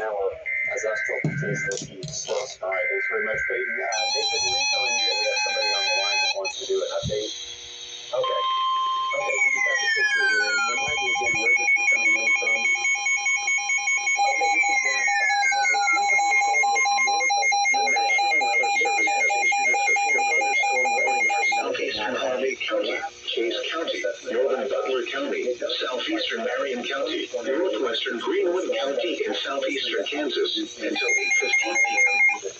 hour as astral continues to achieve slow. All right, thanks very much, Peyton. Nathan, were you telling me that we have somebody on the line that wants to do an update? Okay. Okay, we just have a picture here. And remind me again where this is coming in from. Okay, this is Darren Scott. Remember, he's on the zone that's north of the National Weather Service has issued a severe thunderstorm warning for southeastern Harvey County, Case County, northern Butler County, southeastern Marion County, northwestern Greenwood County, and southeastern Kansas until 8:15 p.m. At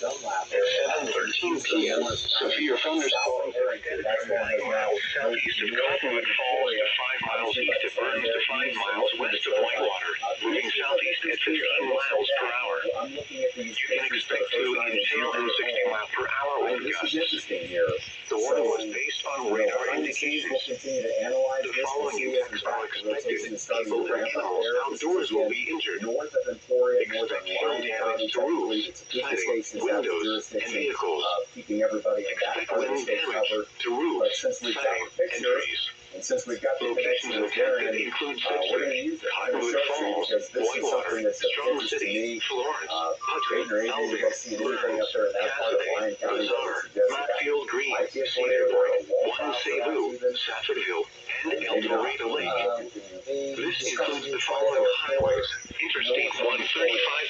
7:13 p.m., severe thunderstorms are extended from 9 miles southeast of Cottonwood Falls to 5 miles east of Burns to 5 miles west of Whitewater, moving southeast at 15 miles per hour. You can expect to inhale and 60 mile per hour wind gusts. The warning was based on radar indications. The following effects are expected. People and animals outdoors will be injured. Expect hail damage to roofs, siding, windows, and vehicles. Expect wind damage to roofs, siding, and trees. And since we've got the Locations affected include Sedgwick, Cottonwood Falls, Whitewater, Strong City, Florence, Hutton, Albion, Burns, Cassidy, Lazar, Matfield Green, Cedarburg, Juan Cebu, Safford Hill, and El Dorado Lake. This includes the following highways: Interstate 135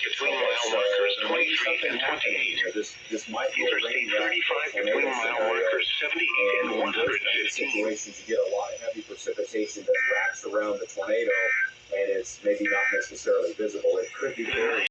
between mile markers 23 and 28. Interstate 35 between mile markers 78 and 115. Situations you get a lot of heavy precipitation that wraps around the tornado, and it's maybe not necessarily visible. It could be very